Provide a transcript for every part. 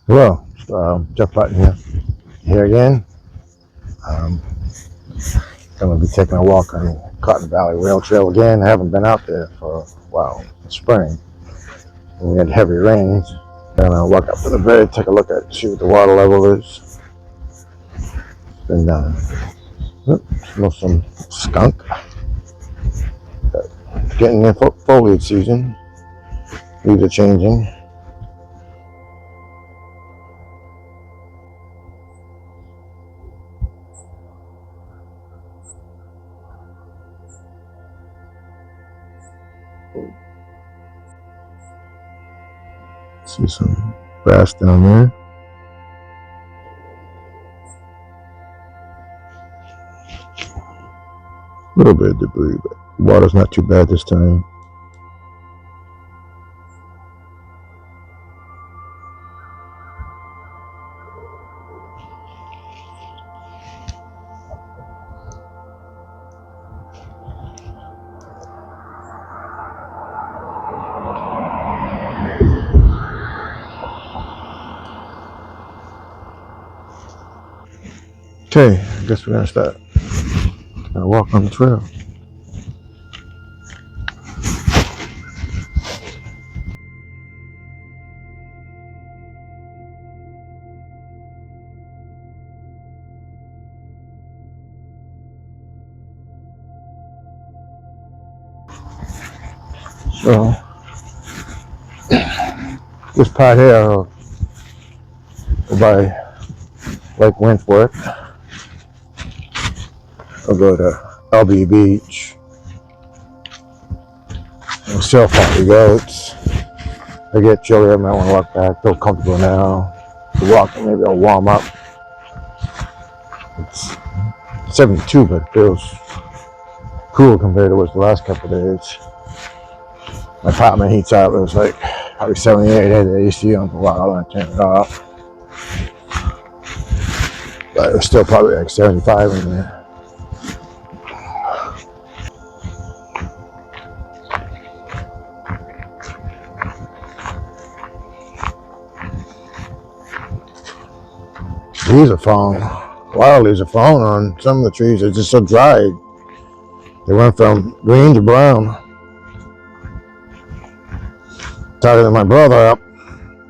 Hello, Jeff Button here again. Um, Going to be taking a walk on Cotton Valley Rail Trail again. I haven't been out there for a while, spring. We had heavy rains. Gonna walk up to the bridge, take a look at, see what the water level is. Been smell some skunk. Getting in foliage season. Leaves are changing. See some grass down there. A little bit of debris, but the water's not too bad this time. Okay, I guess we're gonna start. Gonna walk on the trail. So, this part here by Lake Wentworth. I'll go to Albee Beach. I'll sell 40 goats. I get chilly, I might want to walk back. Feel comfortable now. To walk, maybe I'll warm up. It's 72, but it feels cool compared to what the last couple of days. My apartment heats up. It was like probably 78. I had the AC on for a while and I turned it off. But it was still probably like 75 in there. Leaves are falling. A lot of leaves are falling on some of the trees. They're just so dry. They went from green to brown. Talking to my brother up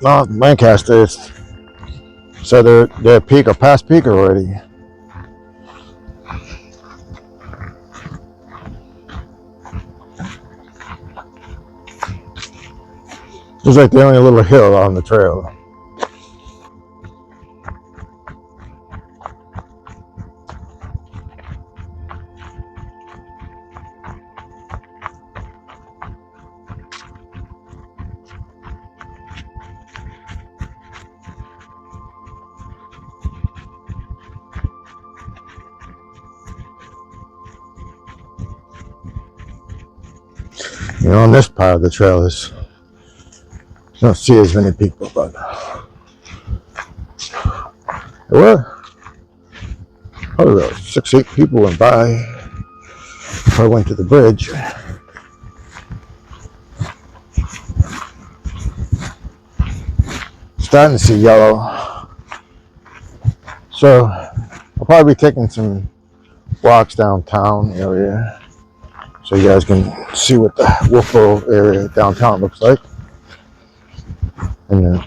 north Lancaster, said they're peak or past peak already. It's like they're only a little hill on the trail. You know, on this part of the trail is, you don't see as many people, but there were probably about 6-8 people went by before I went to the bridge. Starting to see yellow. So I'll probably be taking some walks downtown area so you guys can see what the Wolfeboro area downtown looks like. And then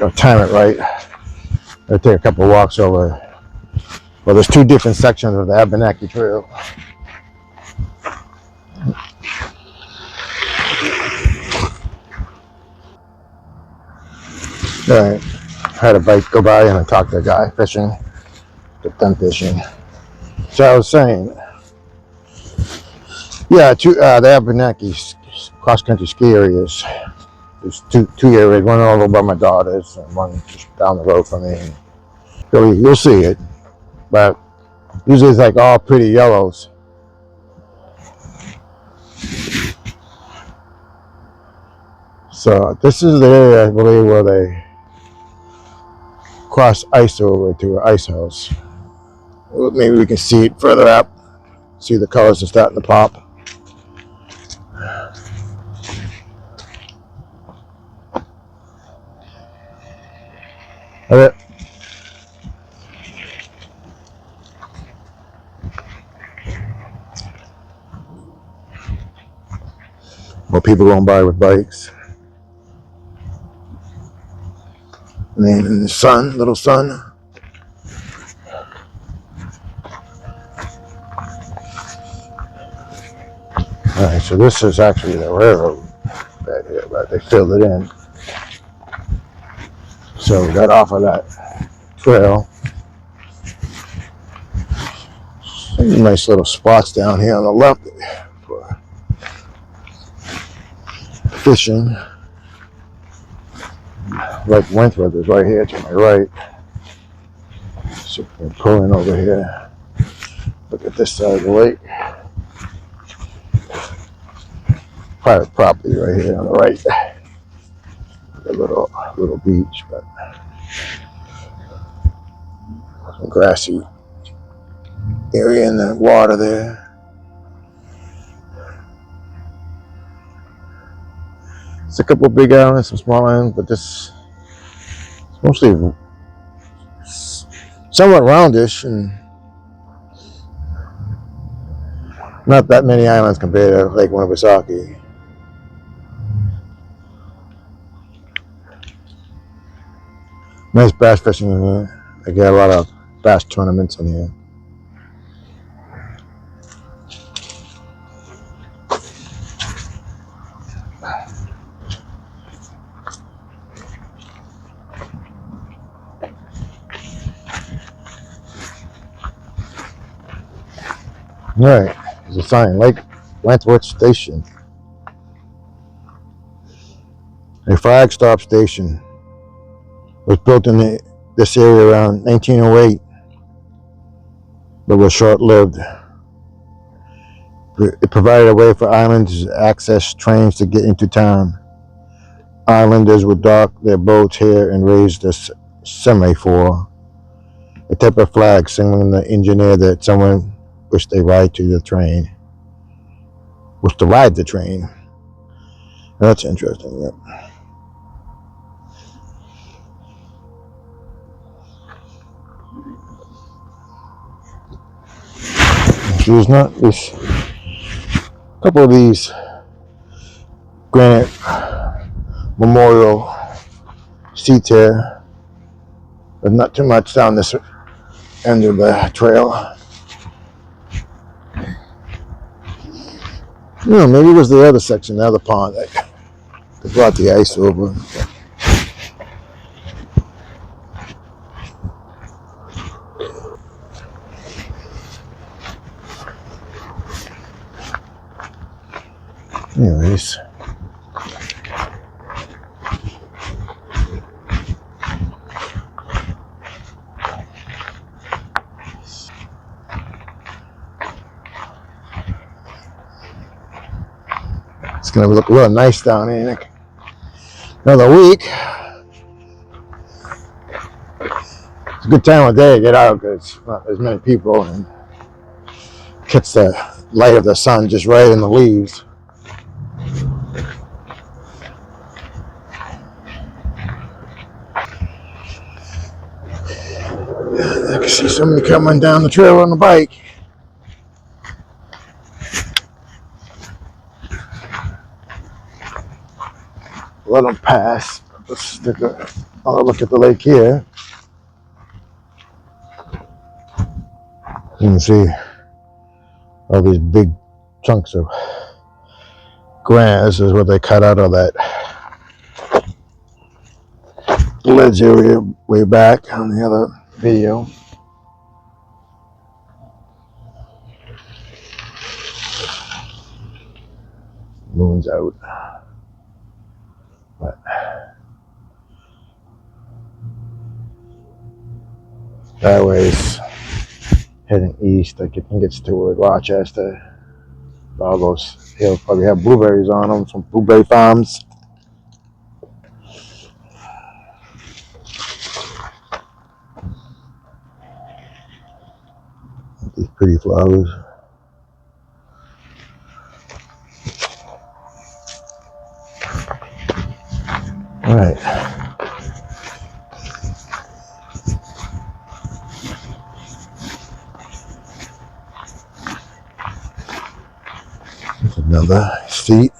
I'll time it right. I'll take a couple of walks over. Well, there's 2 different sections of the Albee Trail. Alright, I had a bike go by and I talked to a guy fishing, get done fishing. So I was saying, yeah, the Albee cross-country ski areas. There's two areas, one over by my daughter's and one just down the road from me. You'll see it, but usually it's like all pretty yellows. So this is the area, I believe, where they cross ice over to an ice house. Maybe we can see it further up. See the colors are starting to pop. Alright. More people going by with bikes. And the sun, little sun. Alright, so this is actually the railroad back here, but they filled it in. So we got off of that trail. Some nice little spots down here on the left for fishing. Lake Wentworth is right here to my right. So we can pull in over here. Look at this side of the lake. Private property right here on the right. A little beach, but some grassy area in the water there. It's a couple big islands, some small islands, but this is mostly somewhat roundish and not that many islands compared to Lake Winnipesaukee. Nice bass fishing in here. I get a lot of bass tournaments in here. Alright, there's a sign, Lake Wentworth Station. A flag stop station was built in this area around 1908, but was short-lived. It provided a way for islanders to access trains to get into town. Islanders would dock their boats here and raise the semaphore, a type of flag signaling the engineer that someone wished to ride the train. That's interesting. Yeah. There's not this couple of these granite memorial seats here, but not too much down this end of the trail. No, maybe it was the other section, the other pond that brought the ice over. Anyways. It's going to look real nice down here. Another week. It's a good time of day to get out because not as many people and catch the light of the sun just right in the leaves. I can see somebody coming down the trail on the bike. Let them pass. Let's take another look at the lake here. You can see all these big chunks of granite. This is what they cut out of that ledge area way back on the other video. Moon's out. But that way's heading east. I think it's toward Rochester. All those hills probably have blueberries on them, some blueberry farms. These pretty flowers. All right. Another seat.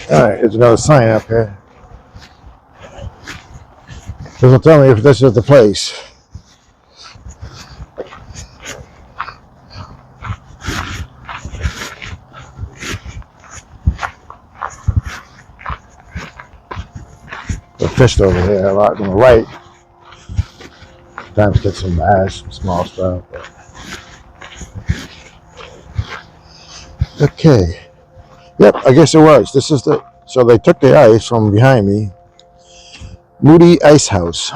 Alright, there's another sign up here. This will tell me if this is the place. They fished over here a lot on the right. Sometimes get some bass, some small stuff. Okay. Yep, I guess it was. This is the, so they took the ice from behind me. Moody Ice House.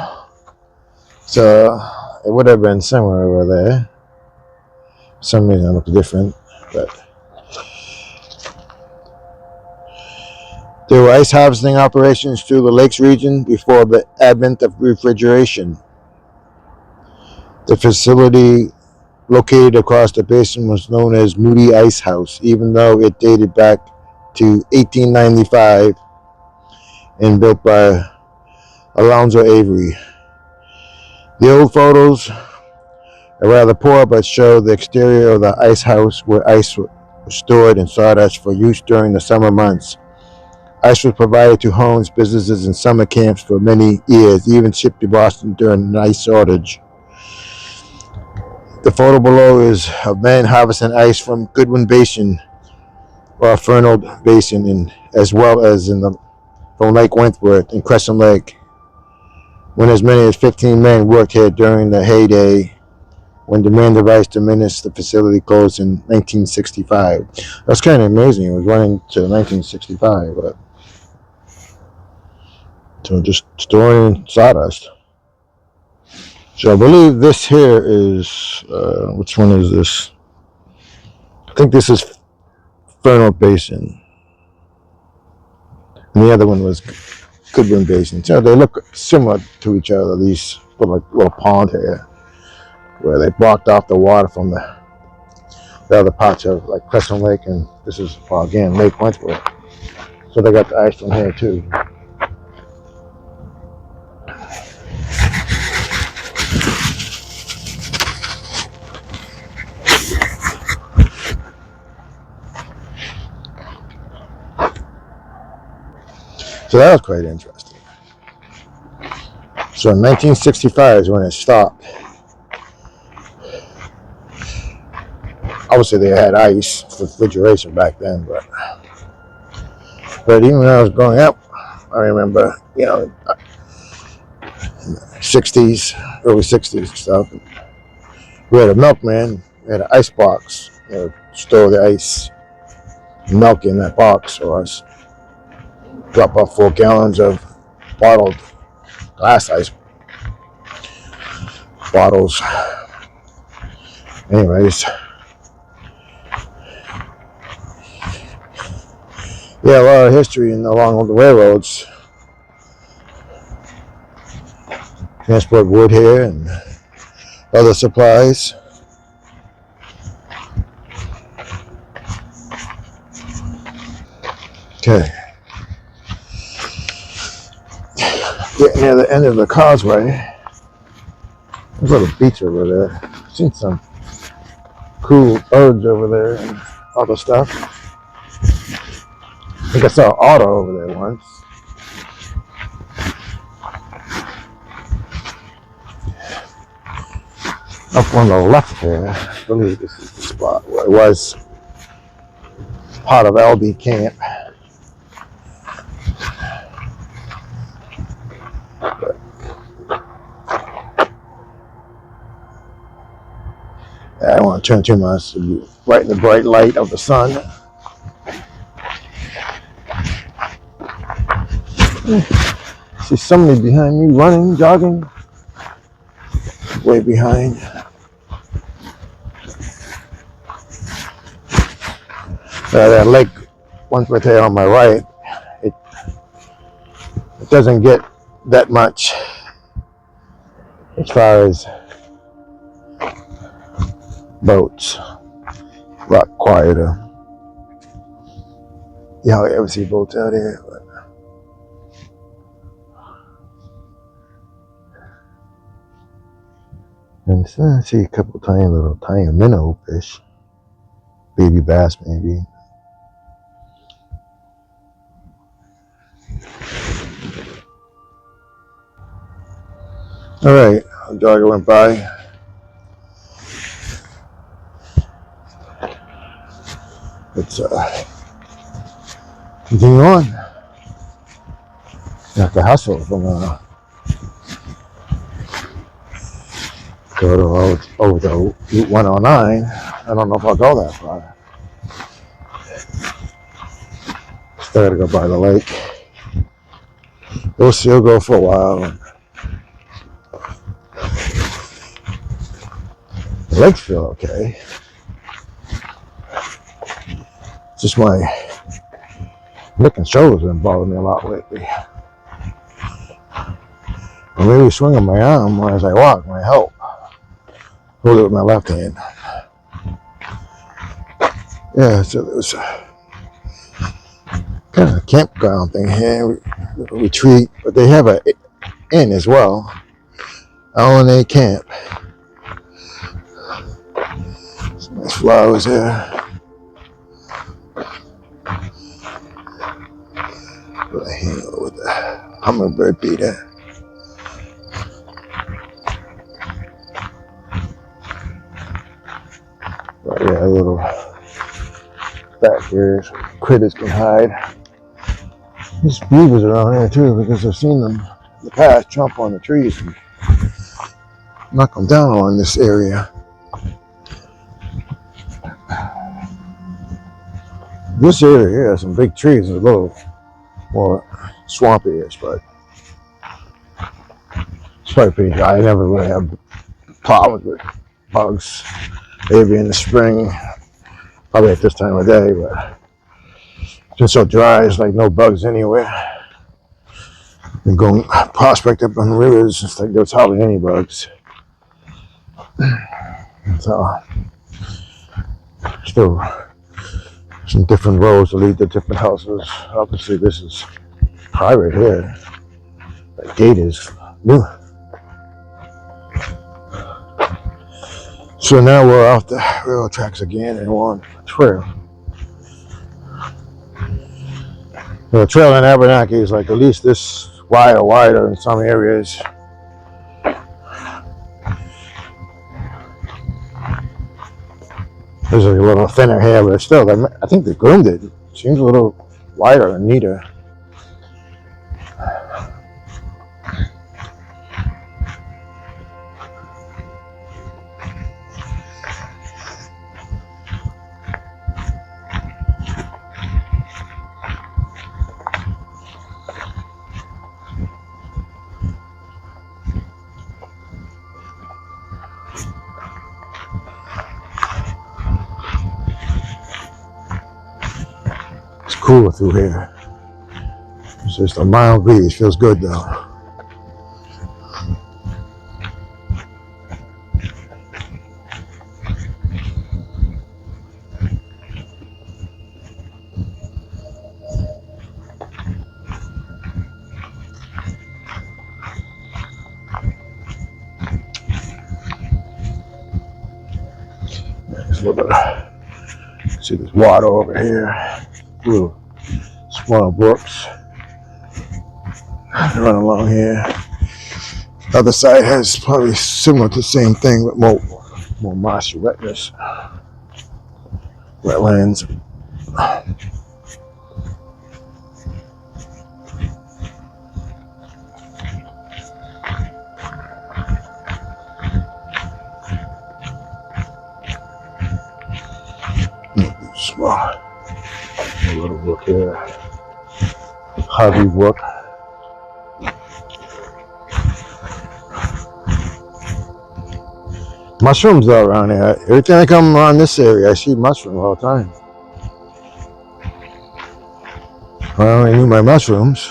So it would have been somewhere over there. For some reason it looked different, but there were ice harvesting operations through the lakes region before the advent of refrigeration. The facility located across the basin was known as Moody Ice House, even though it dated back to 1895 and built by Alonzo Avery. The old photos are rather poor, but show the exterior of the ice house where ice was stored in sawdust for use during the summer months. Ice was provided to homes, businesses, and summer camps for many years, even shipped to Boston during an ice shortage. The photo below is of men harvesting ice from Whitten Basin or Fernald Basin, as well as from Lake Wentworth and Crescent Lake, when as many as 15 men worked here during the heyday. When demand of ice diminished, the facility closed in 1965. That's kind of amazing. It was running to 1965, but so just storing sawdust. So I believe this here is, which one is this? I think this is Fernald Basin. And the other one was Whitten Basin. So they look similar to each other, these little pond here, where they blocked off the water from the other parts of like Crescent Lake, and this is, well, again, Lake Wentworth. So they got the ice from here too. So that was quite interesting. So in 1965 is when it stopped. Obviously they had ice for refrigeration back then, but even when I was growing up, I remember, 60s, early 60s and stuff. We had a milkman, we had an ice box, store the ice, milk in that box for us. Drop off 4 gallons of bottled glass ice bottles. Anyways, yeah, a lot of history along the railroads. Transport wood here and other supplies. Okay. Getting near the end of the causeway. There's a little beach over there. I've seen some cool birds over there and other stuff. I think I saw an auto over there once. Up on the left there, I believe this is the spot where it was part of Albee camp. I don't want to turn too much to be right in the bright light of the sun. See somebody behind me running, jogging, way behind. That Lake Wentworth here on my right, it doesn't get that much as far as boats. A lot quieter. you hardly ever see boats out here. But. And I see a couple tiny minnow fish, baby bass maybe. All right, a jogger went by. Let's continue on. You have to hustle from go to over to Route 109. I don't know if I'll go that far. Still gotta go by the lake. We'll still go for a while. The lakes feel okay. Just my neck and shoulders have been bothering me a lot lately. Or maybe swinging my arm as I walk might help. Hold it with my left hand. Yeah, so there's kind of a campground thing here, a retreat, but they have an inn as well. All-in-A camp. Some nice flowers here. With the hummingbird beater. But yeah, a little back here so critters can hide. There's beavers around here too because I've seen them in the past jump on the trees and knock them down along this area. This area here has some big trees. It's a little more swampy-ish, but it's probably pretty dry. I never really have problems with bugs. Maybe in the spring, probably at this time of day, but it's been so dry, it's like no bugs anywhere. And going prospect up on rivers, it's like there's hardly any bugs. So, still some different roads to lead to different houses. Obviously, this is private here. The gate is new. So now we're off the railroad tracks again and we're on a trail. The trail in Abenaki is like at least this wide or wider in some areas. There's a little thinner here, but still, I think they groomed it. It seems a little wider and neater. Cooler through here. It's just a mild breeze. Feels good though. There's a little bit. See, there's water over here. Little small brooks run along here. The other side has probably similar to the same thing, but more marshy wetness, wetlands. Small. A little brook here, Harvey Brook. Mushrooms are around here. Every time I come around this area, I see mushrooms all the time. I only knew my mushrooms.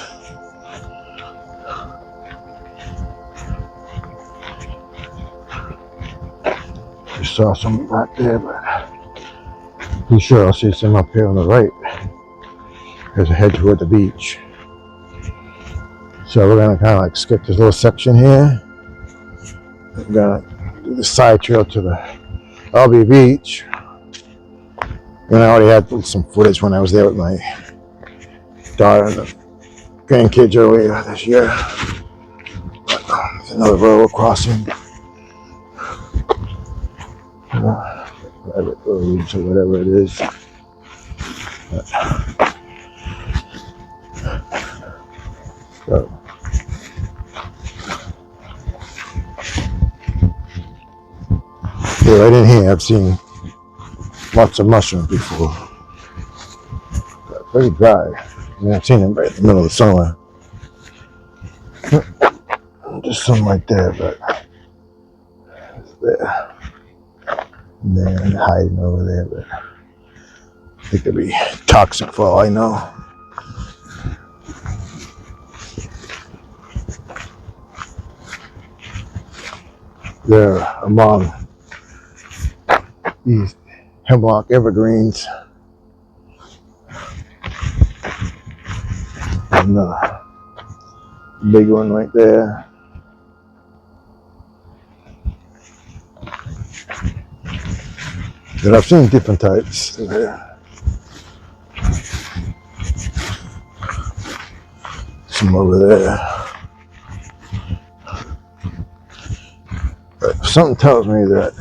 Just saw some back there, but I'm sure I'll see some up here on the right. as I head toward the beach. So we're gonna kind of like skip this little section here. We're gonna do the side trail to the Albee Beach. And I already had some footage when I was there with my daughter and the grandkids earlier this year. There's another railroad crossing. Private roads or whatever it is. So, yeah, right in here I've seen lots of mushrooms before. But very dry. I mean, I've seen them right in the middle of the summer. Just some right there, but it's there. And then hiding over there, but I think they'd be toxic for all I know. They're among these hemlock evergreens. Another big one right there. But I've seen different types there. Some over there. But something tells me that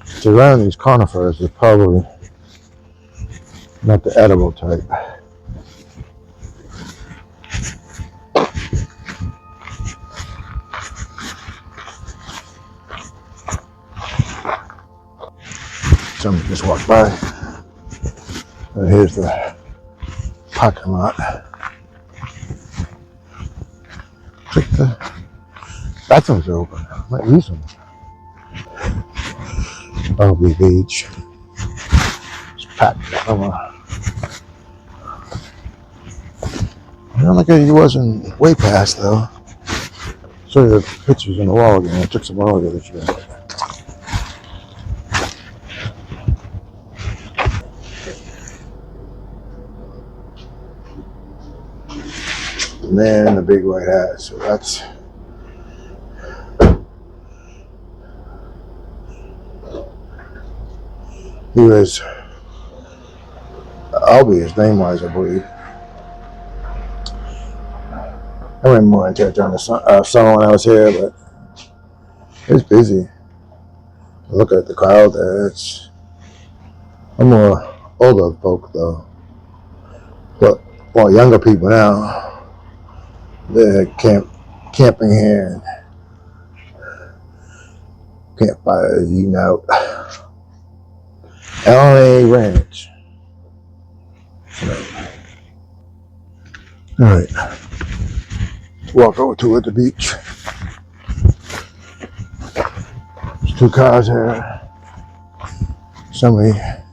it's around these conifers, they're probably not the edible type. Somebody just walked by. And here's the parking lot. Looks like the bathrooms are open. I might use them. Albee Beach. It's packed summer. I don't think it wasn't way past though. Show you the pictures on the wall again. I took some earlier this year. And then the big white hat. So that's he was Albee, his name was, I believe. I went more into it during the summer when I was here, but it was busy. Look at the crowd there. It's I'm more older folk though, but well, younger people now. They're camping here, and campfires, eating out. LA Ranch. All right, walk over to the beach. There's 2 cars here. Somebody, a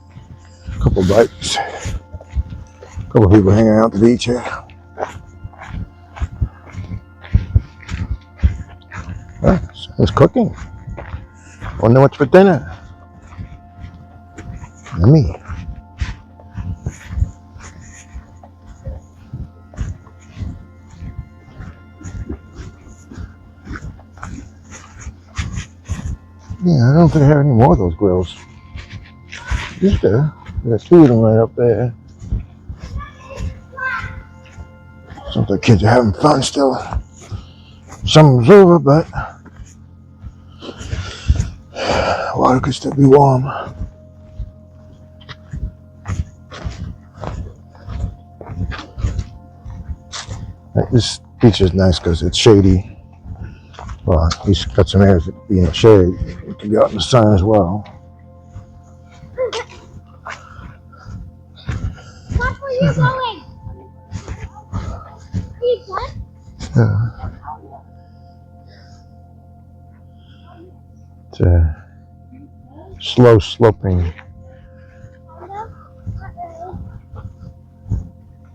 couple bikes, a couple people hanging out at the beach here. It's cooking. Wonder what's for dinner. Yummy. Yeah, I don't think I have any more of those grills. Is there? There's 2 of them right up there. Sounds like kids are having fun still. Summer's over, but water could still be warm. This beach is nice because it's shady. Well, at least got some areas that be in the shade. You can be out in the sun as well. That's where you're going. Yeah. It's a slow sloping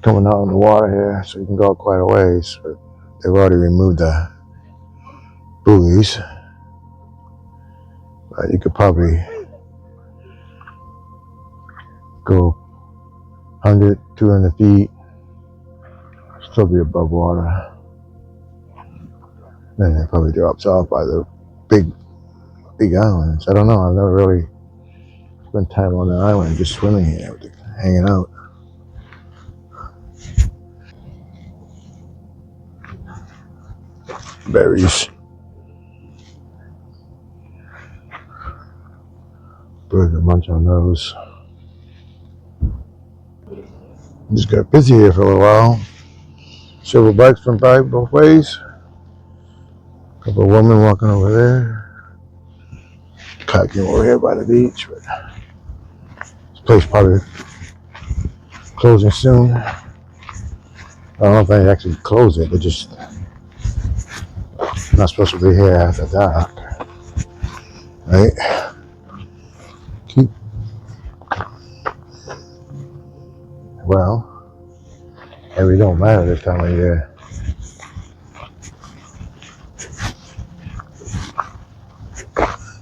coming out in the water here, so you can go quite a ways, but they've already removed the buoys. But you could probably go 100, 200 feet still be above water. Then it probably drops off by the big islands. I don't know. I've never really spent time on the island just swimming here, hanging out. Berries. Birds will munch on those. Just got busy here for a little while. Several bikes went by both ways. A couple of women walking over there. Kayaking over here by the beach. But this place probably closing soon. I don't know if they actually close it. They're just not supposed to be here after dark. Right? Well, it really don't matter this time of year.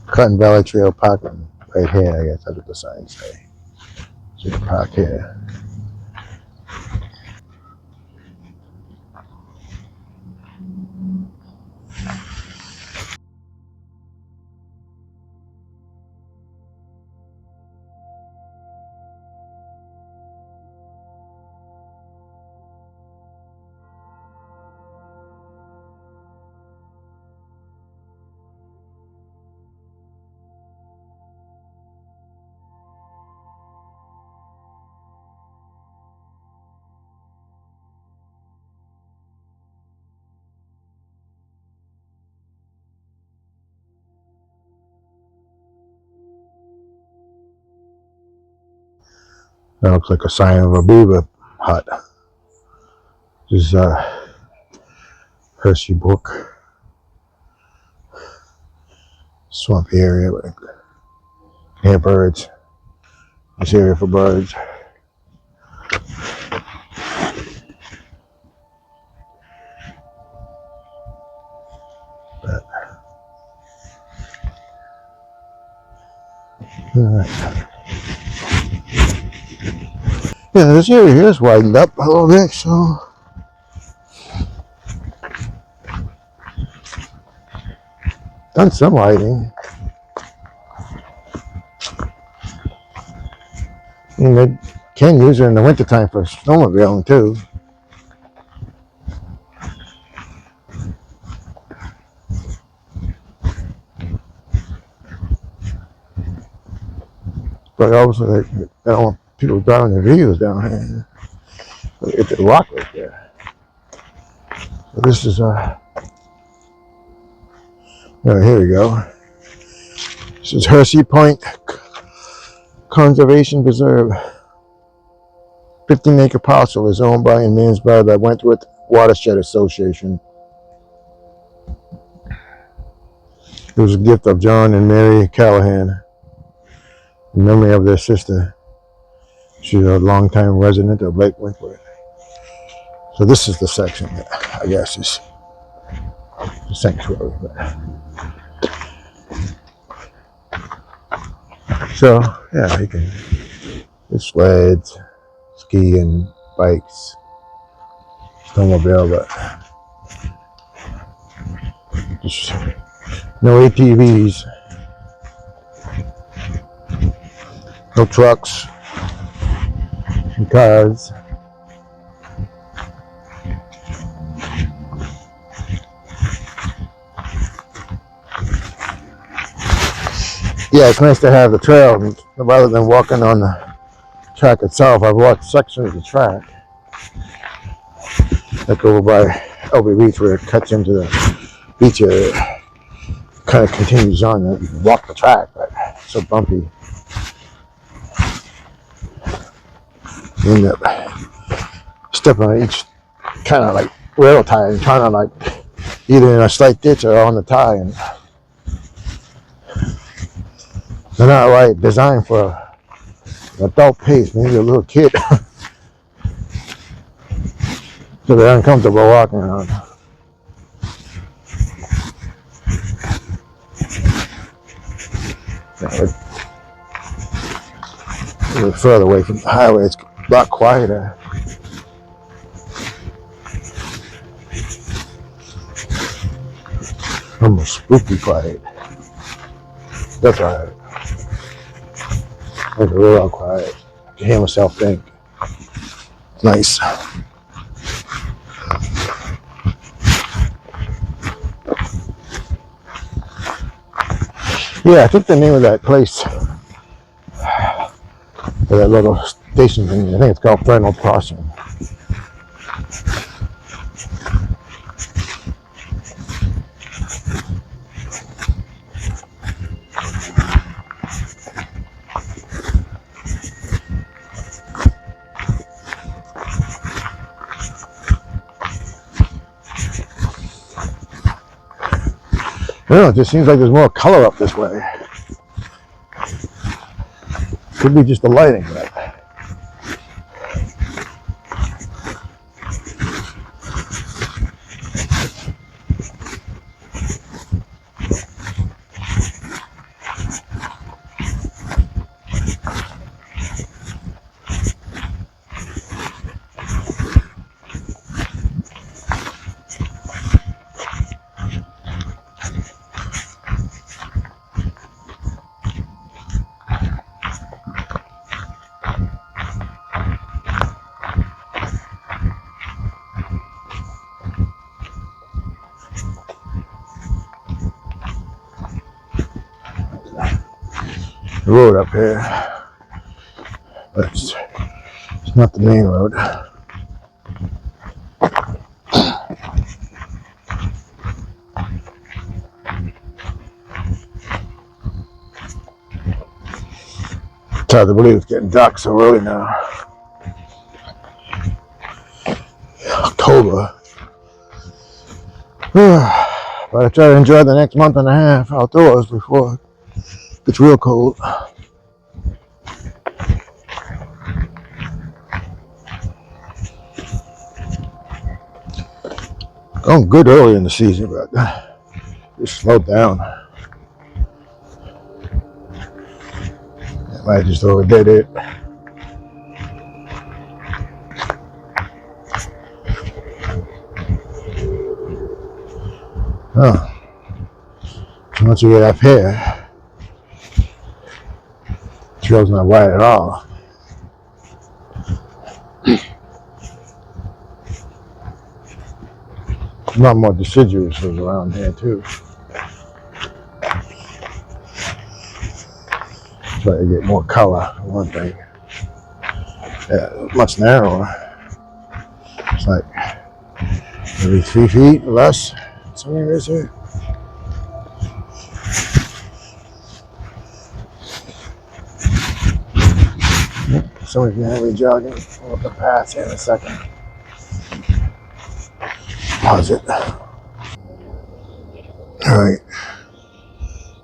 Cotton Valley Trail parking right here, I guess that's what the signs say. So you can park here. That looks like a sign of a beaver hut. This is Hersey Brook. Swampy area, but here birds. This area for birds. But, alright. Yeah, this area here is widened up a little bit, so done some lighting. And they can use it in the wintertime for snowmobiling too. But obviously they don't want people driving their vehicles down here. It's a rock right there. So this is oh, here we go. This is Hersey Point Conservation Preserve. 15-acre parcel is owned by and managed by the Wentworth Watershed Association. It was a gift of John and Mary Callahan in memory of their sister. She's a longtime resident of Lake Wentworth. So this is the section that I guess is the sanctuary. So yeah, you can get sleds, ski and bikes, snowmobile, but just no ATVs, no trucks, and cars. Yeah, it's nice to have the trail rather than walking on the track itself. I've walked sections of the track, like over by Albee Beach where it cuts into the beach area. It kind of continues on. You can walk the track, but it's so bumpy. You end up stepping on each kind of like rail tie and trying to like either in a slight ditch or on the tie, and they're not right designed for an adult pace, maybe a little kid. So they're uncomfortable walking around. A little further away from the highway, it's a lot quieter. almost spooky quiet. That's alright. Like real quiet. I can hear myself think. It's nice. Yeah, I think the name of that place, that little station thing, I think it's called Fernald Station. I don't know, it just seems like there's more color up this way. Could be just the lighting, but the road up here. But it's not the main road. It's hard to believe it's getting dark so early now. October. But I try to enjoy the next month and a half outdoors before it gets real cold. Going good early in the season, but just slowed down. I might just overdid it. Oh. Once you get up here, the trail's not wide at all. A lot more deciduous was around here too. Try to get more color, one thing. Yeah, much narrower. It's like maybe 3 feet less. Somewhere is here. Somebody's gonna have me jogging up the path here in a second. How's it? Alright.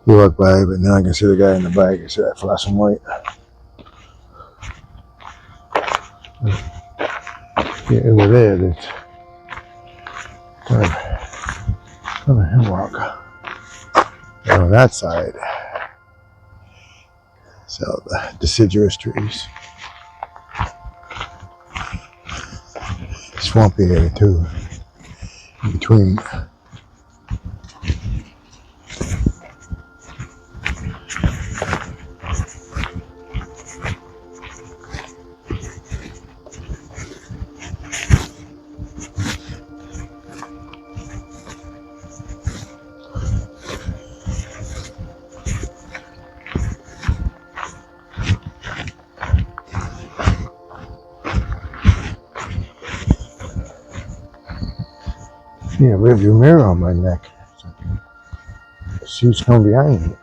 You walk by, but now I can see the guy in the back. You see that flashing light? Yeah, over there, there's kind of a hemlock. And on that side, so the deciduous trees. Swampy area too, in between. Yeah, rearview mirror on my neck. See what's coming behind me.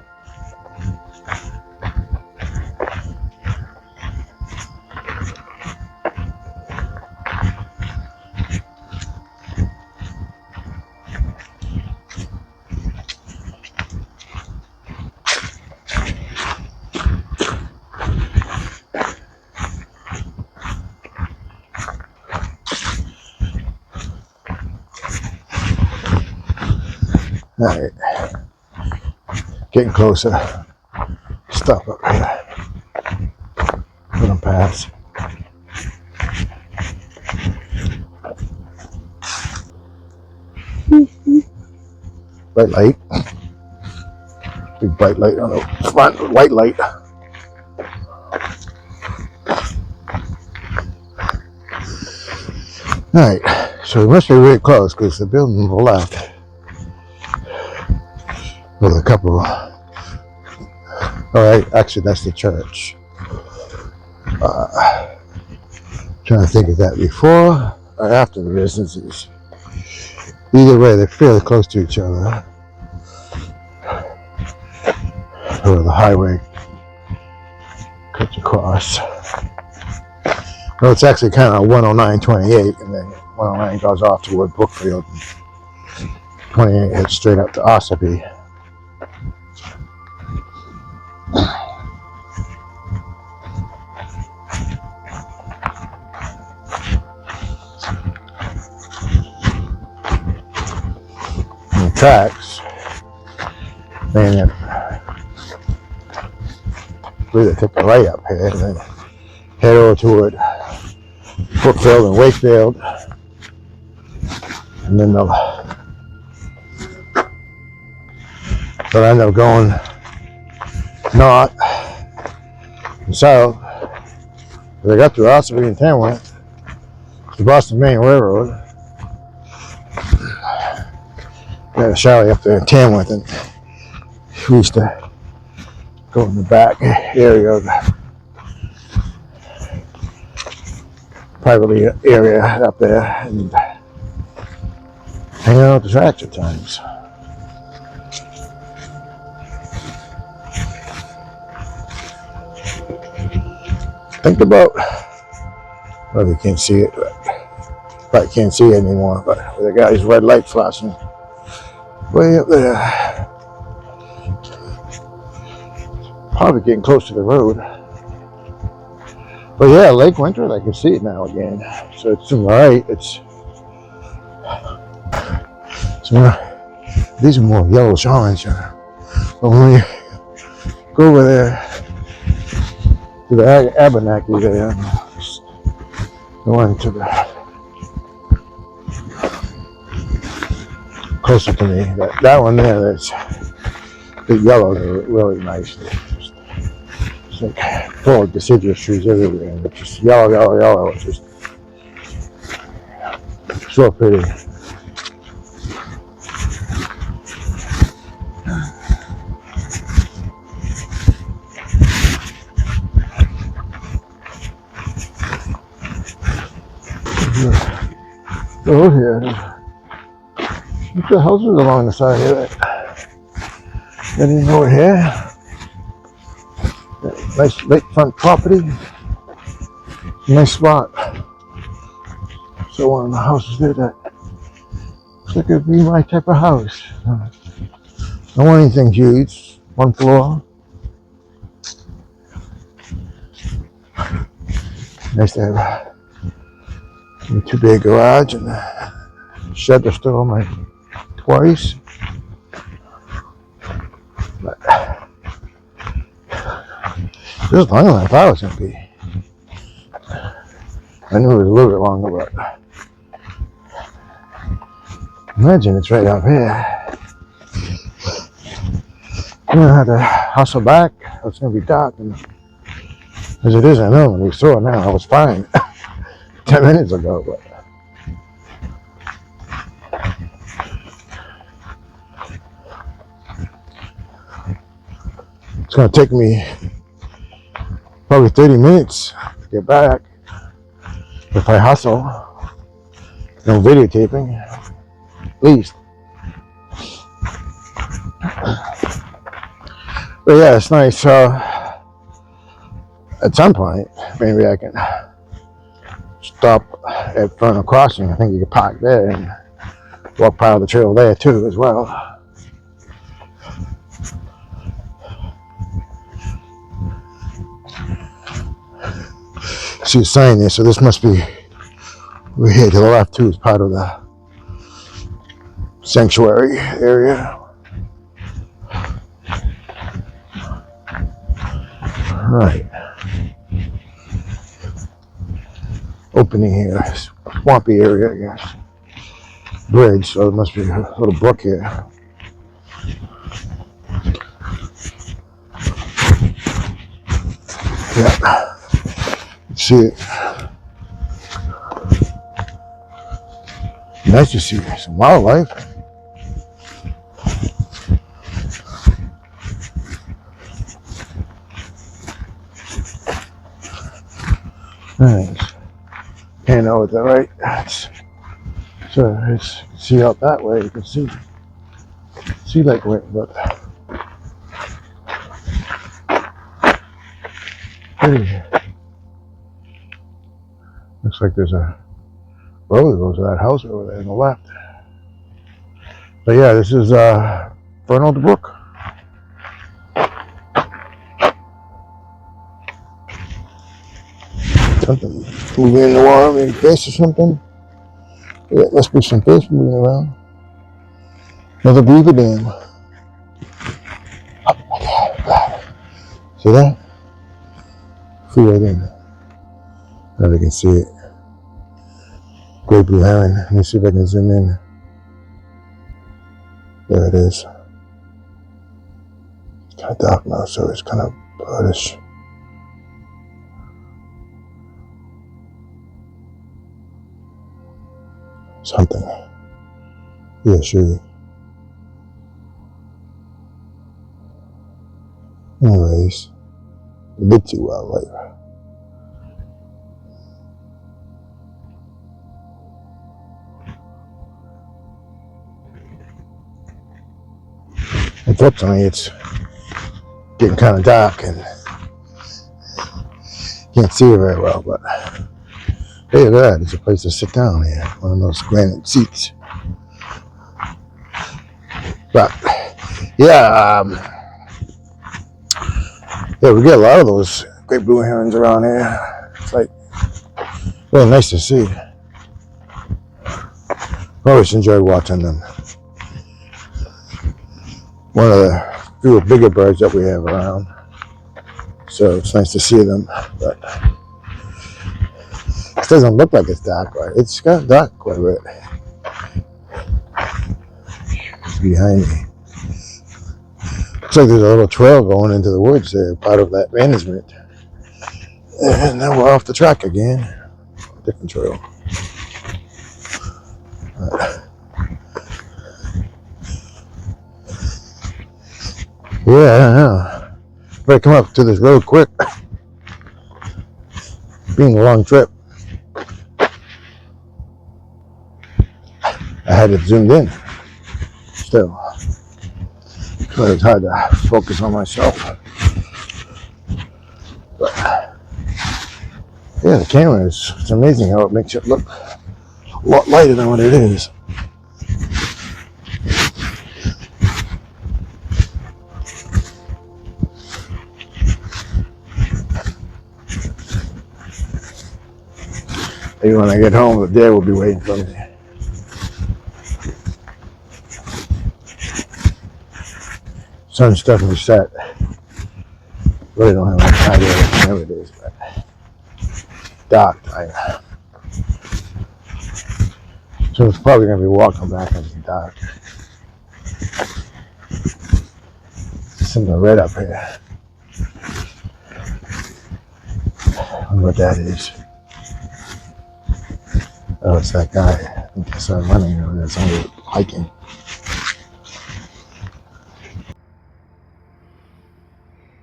All right, getting closer. Stop up here. Let them pass. Bright light. Big bright light on the front, white light. Alright, so we must be really close because the building on the left with a couple. Alright, actually that's the church. Trying to think of that before or after the businesses. Either way, they're fairly close to each other. Or the highway cuts across. No, it's actually kind of 109-28, and then 109 goes off toward Brookfield. 28 heads straight up to Ossipee. And the tracks, man, really take a right up here and then head over toward Brookfield and Wakefield, and then they'll end up going north and south. They got through Ossipee and Tamworth, the Boston Main Railroad. They had a chalet up there in Tamworth, and we used to go in the back area of the privately area up there and hang out at the tracks at times. Think about, well, you can't see it, but probably can't see it anymore, but the guy's red light flashing way up there. Probably getting close to the road. But yeah, Lake Wentworth, I can see it now again. So it's right. These are more yellowish orange. But when you go over there to the Abenaki there, going to the closer to me, that one there, that's the yellows are really nice. It's like full of deciduous trees everywhere, and it's just yellow, yellow, yellow. It's just so pretty. Over here, look at the houses along the side of it. Getting over here. Nice lakefront property. Nice spot. So one of the houses there that looks like it'd be my type of house. I don't want anything huge. One floor. Nice to have a too big garage and a shed to store my twice. But this is longer than I thought it was going to be. I knew it was a little bit longer, but imagine it's right up here. I'm going to have to hustle back. It's going to be dark. And as it is, I know when we saw it now, I was fine 10 minutes ago. But it's going to take me probably 30 minutes to get back if I hustle. No videotaping, at least. But yeah, it's nice. At some point, maybe I can stop at Fernald Crossing. I think you can park there and walk part of the trail there too as well. See a sign there, so this must be, we're here to the left too, is part of the sanctuary area. Right. Opening here, swampy area, I guess. Bridge, so there must be a little brook here. Yeah. See it. Nice to see some wildlife. Nice. Can't know with that, right? So it's see out that way. You can see Lake Wentworth. Pretty. Looks like there's a road that goes to that house over there on the left. But yeah, this is Fernald Brook. Something moving in the water, maybe fish or something. Yeah, must be some fish moving around. Another beaver dam. Oh my God. See that? See right in. Now they can see it. Great Blue Heron. Let me see if I can zoom in. There it is. It's kind of dark now, so it's kind of blurrish. Something. Yeah, sure. Anyways, a bit too wildlife. Unfortunately, it's getting kind of dark and can't see it very well, but hey, look at that. There's a place to sit down here. One of those granite seats. But yeah, we get a lot of those great blue herons around here. It's like really nice to see. I always enjoy watching them. One of the few bigger birds that we have around, so it's nice to see them. But it doesn't look like it's dark, right? It's kind of dark quite a bit. It's behind me. Looks like there's a little trail going into the woods there, part of that management. And now we're off the track again. Different trail. Yeah, I don't know. Better come up to this road quick. Being a long trip. I had it zoomed in. Still. So it's hard to focus on myself. But yeah, the camera it's amazing how it makes it look a lot lighter than what it is. Maybe when I get home, the dad will be waiting for me. Sun's definitely set. Really don't have any idea what time it is, but dark time. So it's probably going to be walking back in the dark. Something red up here. I wonder what that is. Oh, it's that guy. I think I saw him running over there. Somebody hiking.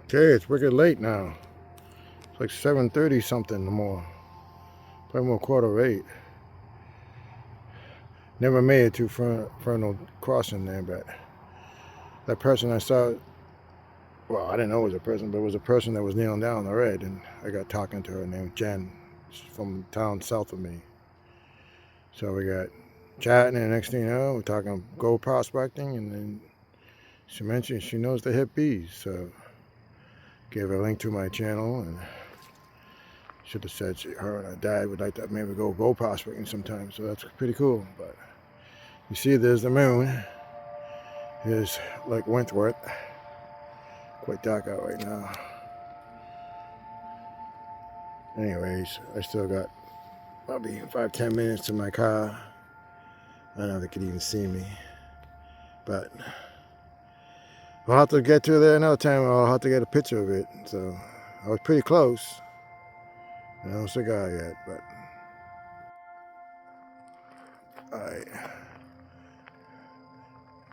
Okay, it's wicked late now. It's like 7:30 something more. Probably more 7:45. Never made it to Fernald Crossing there, but that person I saw, well, I didn't know it was a person, but it was a person that was kneeling down the red, and I got talking to her named Jen. She's from town south of me. So we got chatting, and the next thing you know, we're talking gold prospecting, and then she mentioned she knows the hip bees, so gave her a link to my channel, and should have said her and her dad would like to maybe go gold prospecting sometime, so that's pretty cool. But you see, there's the moon. Here's Lake Wentworth. Quite dark out right now. Anyways, I still got probably 5-10 minutes in my car. I don't know if they could even see me, but I'll have to get to there another time. I'll have to get a picture of it. So I was pretty close. No cigar yet, but all right.